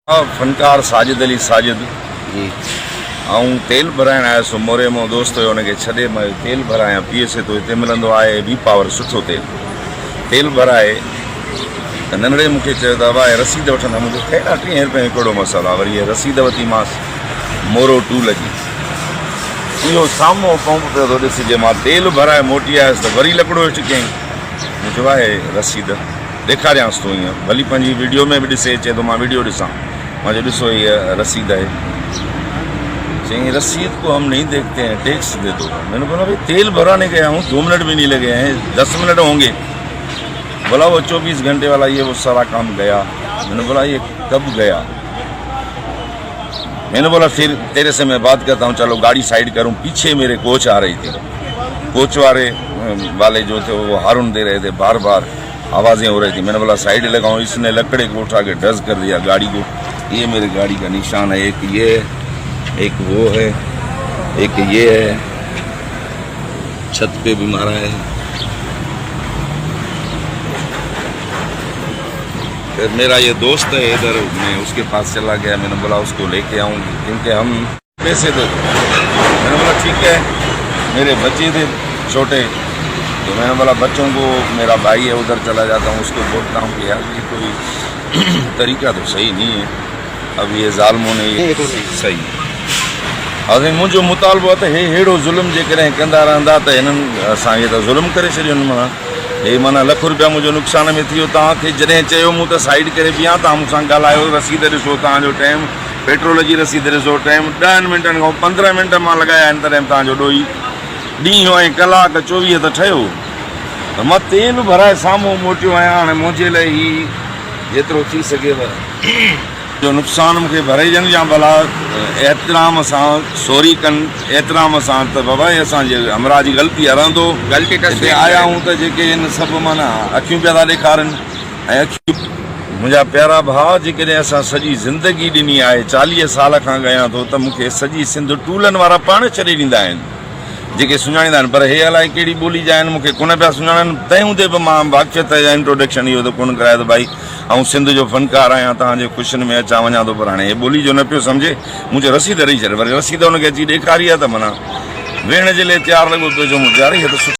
फनकार साजिद अली साजिद जी ऐं तेल भराइण आयुसि मोरे मो दोस्त हुयो हुनखे छॾे मां तेल भरायां पीएसए तो हिते मिलंदो आहे बी पावर सुठो तेल भराए त नंढड़े मूंखे चयो त भाई रसीद वठंदा मुंहिंजो कहिड़ा 30 रुपए हिकिड़ो मसाला वरी इहा रसीद वरितीमांसि मोरो 2 लॻी इहो साम्हूं पंप पियो थो ॾिसिजे मां तेल भराए मोटी आयुसि त वरी लकिड़ो हेठि कयईं मूं चयो आहे रसीद ॾेखारियांसि थो ईअं भली पंहिंजी वीडियो में बि ॾिसे चए थो मां वीडियो ॾिसां मां चयो ॾिसो इहा रसीद आहे चई रसीद को हम नहीं देखते हैं टैक्स दे दो। मैंने बोला भाई तेल भराने गया हूँ 2 मिनट भी नहीं लगे हैं 10 मिनट होंगे। बोला वो 24 घंटे वाला ये वो सारा काम गया। मैंने बोला ये कब गया? मैंने बोला फिर तेरे से मैं बात करता हूँ चलो गाड़ी साइड करूँ। पीछे मेरे कोच आ रही थी, कोच वाले जो थे वो हारून दे रहे थे, बार बार आवाज़ें हो रही थी। मैंने बोला साइड लगाऊँ, इसने लकड़े को उठा के डस्ट कर दिया गाड़ी को। ये मेरी गाड़ी का निशान है, एक ये एक वो है, एक ये है, छत पे भी मारा है। फिर मेरा ये दोस्त है इधर, मैं उसके पास चला गया। मैंने बोला उसको लेके आऊँ क्योंकि हम पैसे दे दो। मैंने बोला ठीक है, मेरे बच्चे थे छोटे तो मैंने बोला बच्चों को, मेरा भाई है उधर चला जाता हूँ, उसको बोलता हूँ कि यार ये कोई तरीका तो सही नहीं है। अब ये ज़ालिमों ने ये सही असां मुंहिंजो मुतालबो आहे त हे अहिड़ो ज़ुल्म जेकॾहिं कंदा रहंदा त हिननि असांखे त ज़ुल्म करे छॾियो माना। हे माना लख रुपया मुंहिंजो नुक़सान में थी वियो। तव्हांखे जॾहिं चयो मूं त साइड करे बीहां, तव्हां मूंसां ॻाल्हायो, रसीद ॾिसो, तव्हांजो टाइम पेट्रोल जी रसीद ॾिसो, टाइम 10 मिंटनि खां 15 मिंट मां लॻाया आहिनि तॾहिं तव्हांजो ॾोही ॾींहुं ऐं कलाक 24 त ठहियो। त मां तेल भराए साम्हूं मोटियो आहियां। हाणे मुंहिंजे लाइ ही जेतिरो थी सघेव जो नुक़सान मूंखे भरे ॾियनि या भला एतिराम सां सॉरी कनि, एतिराम सां त बाबा असांजे हमरा जी ग़लती आहे, रहंदो ग़लती हिते आया आहियूं त जेके हिन सभु माना अखियूं पिया था ॾेखारनि। ऐं अखियूं मुंहिंजा प्यारा भाउ, जेकॾहिं असां सॼी ज़िंदगी ॾिनी आहे, 40 साल खां ॻायां थो, त मूंखे सॼी सिंध टूलनि वारा पाण छॾे ॾींदा आहिनि जेके सुञाणींदा आहिनि। पर हे अलाए कहिड़ी ॿोली जा आहिनि, मूंखे कोन पिया सुञाणनि। तंहिं हूंदे बि मां वाक़िफ़त जा इंट्रोडक्शन इहो त कोन करायो त भाई ऐं सिंध जो फ़नकार आहियां, तव्हांजे ख़ुशियुनि में अचां वञा थो। पर हाणे हे ॿोली जो न पियो सम्झे, मुंहिंजो रसीद ॾेई छॾे। वरी रसीद हुनखे अची ॾेखारी आहे त माना वेहण जे लाइ तयारु लॻो पियो जो मूं तयारी है त